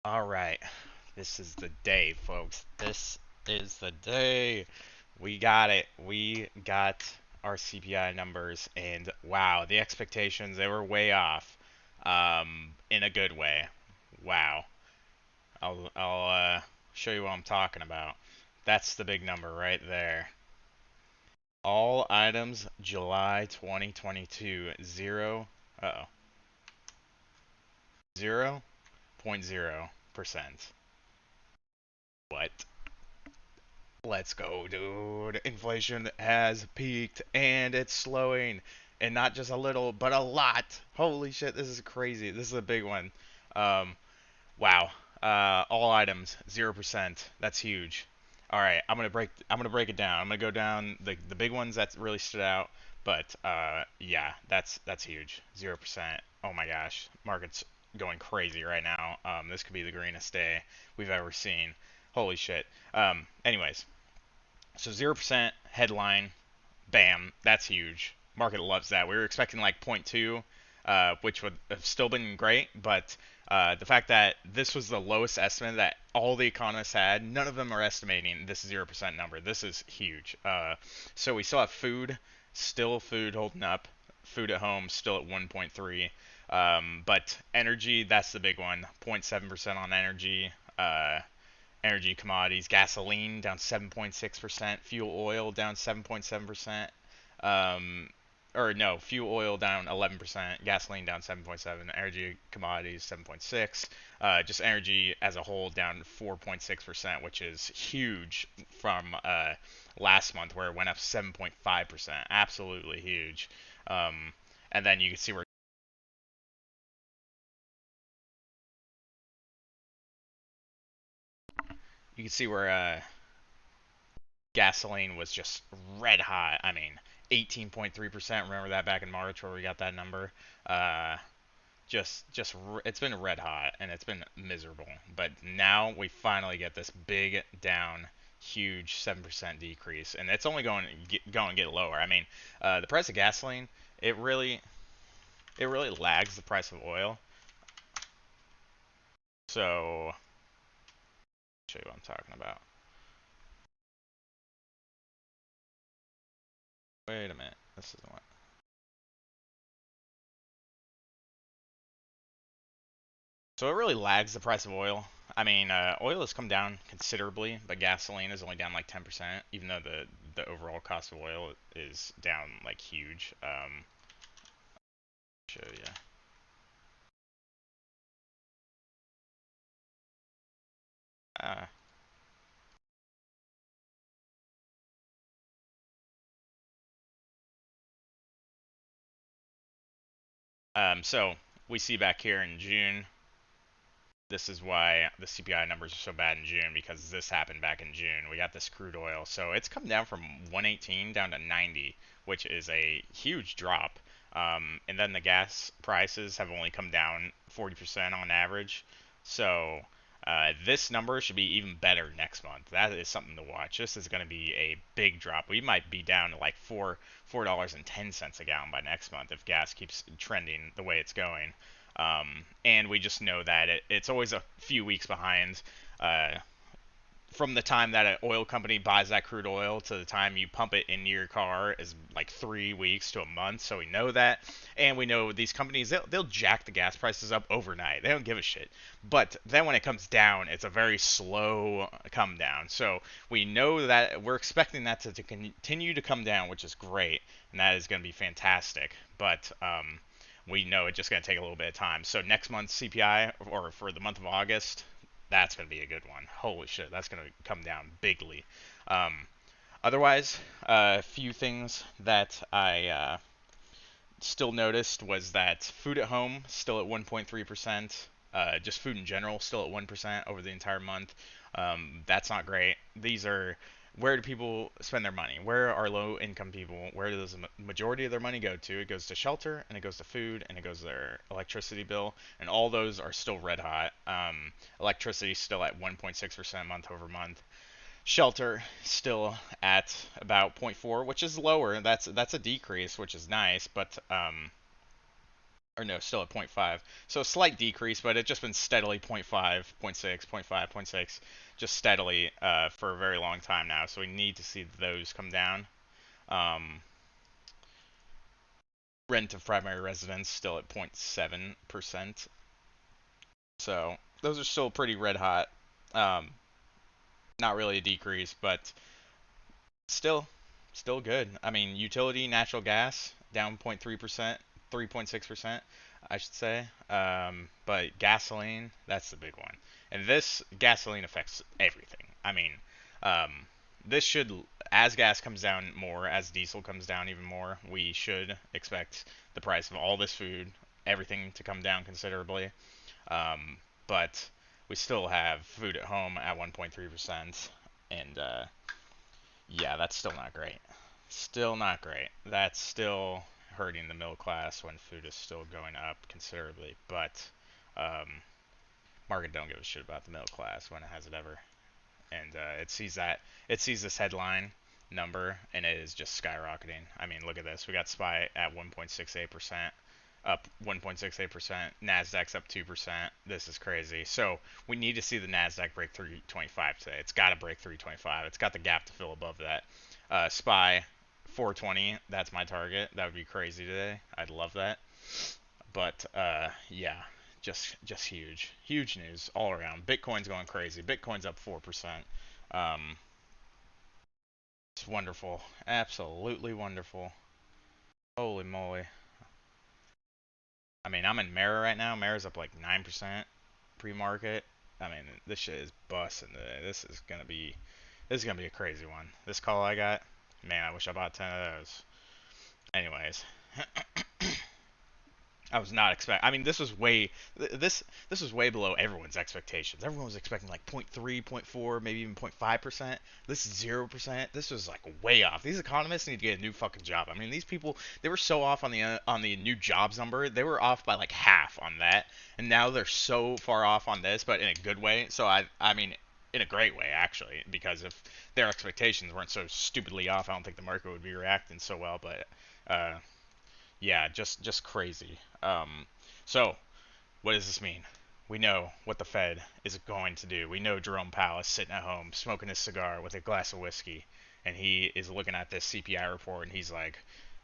All right. This is the day, folks. This is the day. We got it. We got our CPI numbers, and wow, the expectations, they were way off. In a good way. Wow. I'll show you what I'm talking about. That's the big number right there. All items July 2022, zero, uh-oh, 0.0%. What? Let's go, dude. Inflation has peaked and it's slowing. And not just a little, but a lot. Holy shit, this is crazy. This is a big one. Um, wow. All items, 0%. That's huge. All right, I'm gonna break it down. I'm gonna go down the big ones that really stood out. But yeah, that's huge. 0%. Oh my gosh. Market's going crazy right now. This could be the greenest day we've ever seen. Holy shit. Anyways, so 0% headline, bam, that's huge. Market loves that. We were expecting like point 0.2, which would have still been great, but the fact that this was the lowest estimate that all the economists had, none of them are estimating this 0% number. This is huge. So we still have food holding up. Food at home still at 1.3. But energy, that's the big one. 0.7% on energy. Energy commodities, gasoline down 7.6%, fuel oil down 7.7%, um, or no, fuel oil down 11%, gasoline down 7.7, energy commodities 7.6, just energy as a whole down 4.6%, which is huge from last month where it went up 7.5%, absolutely huge. Um, and then you can see where gasoline was just red hot. I mean, 18.3%. Remember that back in March where we got that number? Uh, it's been red hot and it's been miserable. But now we finally get this big down, huge 7% decrease, and it's only going to get lower. I mean, the price of gasoline, it really it really lags the price of oil. So, I'll show you what I'm talking about. Wait a minute. This isn't what. So it really lags the price of oil. I mean, oil has come down considerably, but gasoline is only down like 10%, even though the overall cost of oil is down like huge. Show you. Uh, so we see back here in June. This is why the CPI numbers are so bad in June because this happened back in June. We got this crude oil, so it's come down from 118 down to 90, which is a huge drop. And then the gas prices have only come down 40% on average. So this number should be even better next month. That is something to watch. This is going to be a big drop. We might be down to like $4.10 a gallon by next month if gas keeps trending the way it's going. And we just know that it's always a few weeks behind uh, from the time that an oil company buys that crude oil to the time you pump it into your car is like 3 weeks to a month. So we know that, and we know these companies they'll jack the gas prices up overnight. They don't give a shit. But then when it comes down, it's a very slow come down. So we know that we're expecting that to continue to come down, which is great, and that is going to be fantastic. But we know it's just going to take a little bit of time. So next month's CPI, or for the month of August, that's going to be a good one. Holy shit, that's going to come down bigly. Um, Otherwise, a few things that I still noticed was that food at home still at 1.3%. Just food in general still at 1% over the entire month. That's not great. These are where do people spend their money? Where are low income people? Where does the majority of their money go to? It goes to shelter, and it goes to food, and it goes to their electricity bill, and all those are still red hot. Electricity still at 1.6% month over month. Shelter still at about zero point 0.4, which is lower. That's a decrease, which is nice, but or no, still at zero point 0.5. So a slight decrease, but it's just been steadily 0.5, 0.6, 0.5, 0.6, just steadily for a very long time now. So we need to see those come down. Um, Rent of primary residence still at 0.7%. So those are still pretty red hot. Um, Not really a decrease, but still, still good. I mean, utility, natural gas down 0.3%, 3.6%, I should say. But gasoline, that's the big one. And this gasoline affects everything. I mean, um, this should, as gas comes down more, as diesel comes down even more, we should expect the price of all this food, everything to come down considerably. Um, but we still have food at home at 1.3%, and yeah, that's still not great. Still not great. That's still hurting the middle class when food is still going up considerably. But market don't give a shit about the middle class when it has it ever, and it sees this headline number and it is just skyrocketing. I mean, look at this. We got SPY at 1.68%, up 1.68%. Nasdaq's up 2%. This is crazy. So we need to see the Nasdaq break 325 today. It's got to break 325. It's got the gap to fill above that. SPY 420. That's my target. That would be crazy today. I'd love that. But yeah, just huge news all around. Bitcoin's going crazy. Bitcoin's up 4%. Um, it's wonderful, absolutely wonderful. Holy moly! I mean, I'm in Mara right now. Mara's up like 9% pre-market. I mean, this shit is busting today. This is gonna be a crazy one. This call I got, man, I wish I bought 10 of those. Anyways, I was not expect. I mean, this was way below everyone's expectations. Everyone was expecting like zero point 0.3, zero point 0.4, maybe even 0.5%. This is 0%. This was like way off. These economists need to get a new fucking job. I mean, these people they were so off on the new jobs number. They were off by like half on that, and now they're so far off on this, but in a good way. So I mean. In a great way, actually, because if their expectations weren't so stupidly off, I don't think the market would be reacting so well. But yeah, just crazy. So what does this mean? We know what the Fed is going to do. We know Jerome Powell is sitting at home smoking his cigar with a glass of whiskey, and he is looking at this CPI report, and he's like,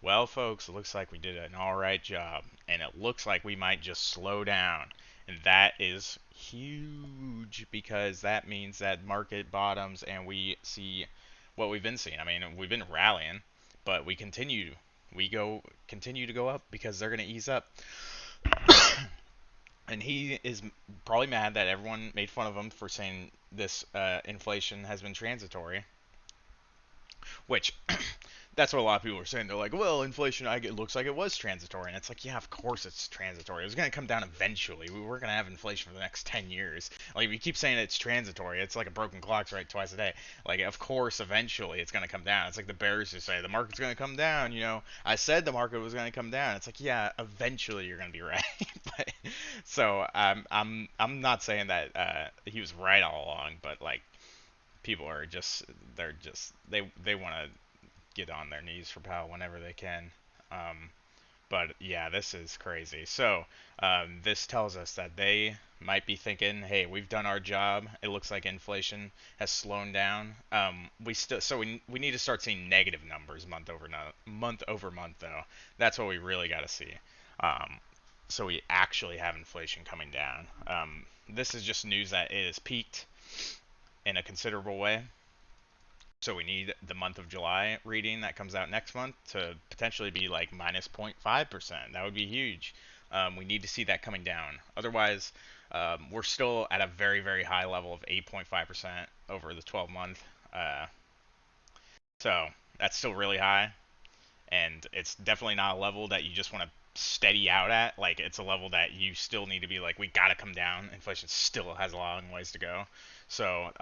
"Well, folks, it looks like we did an all right job, and it looks like we might just slow down." And that is huge because that means that market bottoms and we see what we've been seeing. I mean, we've been rallying, but we continue to go up because they're going to ease up. And he is probably mad that everyone made fun of him for saying this inflation has been transitory, which that's what a lot of people are saying. They're like, well, inflation, it looks like it was transitory. And it's like, yeah, of course it's transitory. It was going to come down eventually. We were going to have inflation for the next 10 years. Like, if you keep saying it's transitory, it's like a broken clock's right twice a day. Like, of course, eventually it's going to come down. It's like the bears who say the market's going to come down. You know, I said the market was going to come down. It's like, yeah, eventually you're going to be right. But, so I'm not saying that he was right all along, but like people are just they want to get on their knees for Powell whenever they can. Um, but yeah, this is crazy. So this tells us that they might be thinking, "Hey, we've done our job. It looks like inflation has slowed down. We need to start seeing negative numbers month over month though. That's what we really got to see. Um, so we actually have inflation coming down. This is just news that it has peaked in a considerable way. So we need the month of July reading that comes out next month to potentially be like minus 0.5%. That would be huge. We need to see that coming down. Otherwise, we're still at a very, very high level of 8.5% over the 12 month. Uh, so that's still really high. And it's definitely not a level that you just want to steady out at. Like, it's a level that you still need to be like, we got to come down. Inflation still has a long ways to go. So,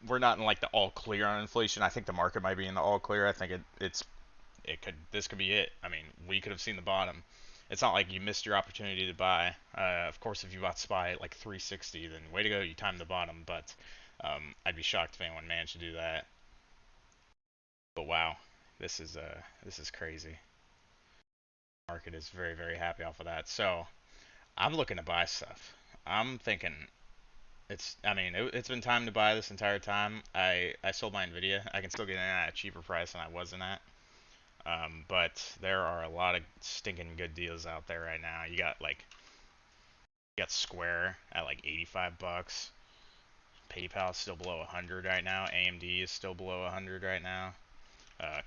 we're not in like the all clear on inflation. I think the market might be in the all clear. I think this could be it. I mean, we could have seen the bottom. It's not like you missed your opportunity to buy. Of course, if you bought SPY at like 360, then way to go, you timed the bottom. But I'd be shocked if anyone managed to do that. But wow, this is crazy. Market is very, very happy off of that. So I'm looking to buy stuff. I'm thinking I mean, it's been time to buy this entire time. I sold my Nvidia. I can still get in at a cheaper price than I was in at. But there are a lot of stinking good deals out there right now. You got Square at like 85 bucks. PayPal is still below 100 right now. AMD is still below 100 right now.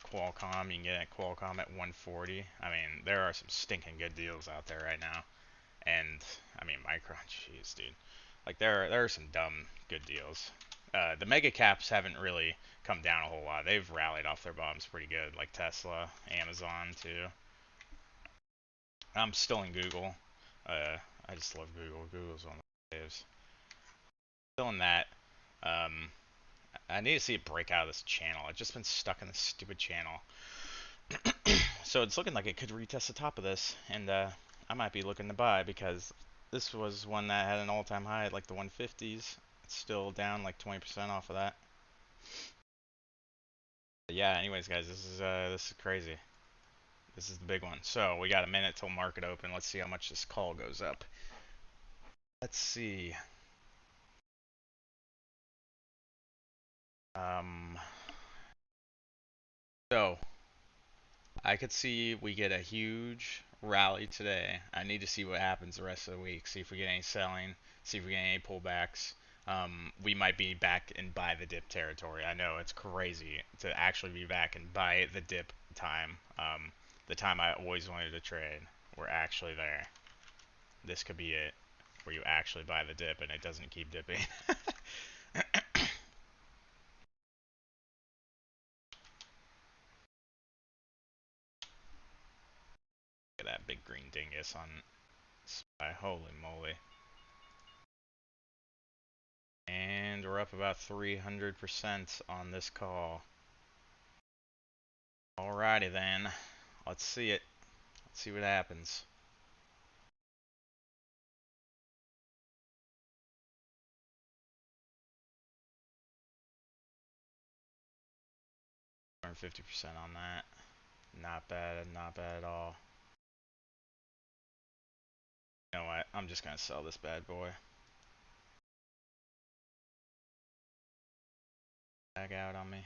Qualcomm, you can get Qualcomm at 140. I mean, there are some stinking good deals out there right now. And I mean, Micron, jeez, dude. Like there are some dumb good deals. The mega caps haven't really come down a whole lot. They've rallied off their bottoms pretty good, like Tesla, Amazon too. I'm still in Google. I just love Google. Google's one of the faves. Still in that. Um, I need to see it break out of this channel. I've just been stuck in this stupid channel. So it's looking like it could retest the top of this, and I might be looking to buy because this was one that had an all-time high at like the 150s. It's still down like 20% off of that. But yeah, anyways, guys, this is crazy. This is the big one. So we got a minute till market open. Let's see how much this call goes up. Let's see. Um, so I could see we get a huge rally today. I need to see what happens the rest of the week. See if we get any selling. See if we get any pullbacks. We might be back in buy the dip territory. I know it's crazy to actually be back in buy the dip time. The time I always wanted to trade. We're actually there. This could be it, where you actually buy the dip and it doesn't keep dipping. Look at that big green dingus on SPY. Holy moly. And we're up about 300% on this call. Alrighty then. Let's see it. Let's see what happens. We're 50% on that. Not bad, not bad at all. You know what? I'm just gonna sell this bad boy. Back out on me.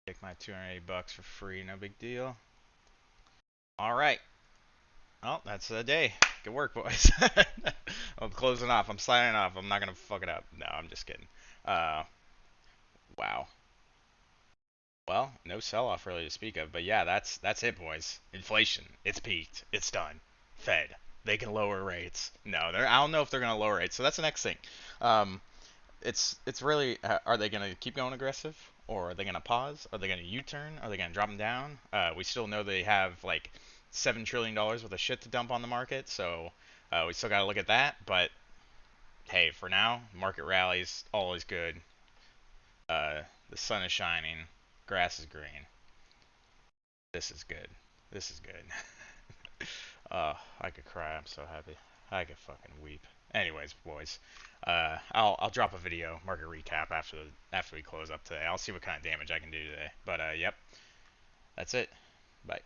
Take my 280 bucks for free, no big deal. Alright. Oh, that's the day. Good work, boys. I'm closing off. I'm signing off. I'm not gonna fuck it up. No, I'm just kidding. Wow. Well, no sell-off really to speak of, but yeah, that's it, boys. Inflation, it's peaked, it's done. Fed, they can lower rates. No, I don't know if they're gonna lower rates. So that's the next thing. Um, it's really, are they gonna keep going aggressive, or are they gonna pause? Are they gonna U-turn? Are they gonna drop them down? We still know they have like $7 trillion worth of shit to dump on the market, so we still gotta look at that. But hey, for now, market rallies, all is good. The sun is shining, grass is green. This is good. This is good. I could cry. I'm so happy. I could fucking weep. Anyways, boys, I'll drop a video market recap after we close up today. I'll see what kind of damage I can do today. But yep, that's it. Bye.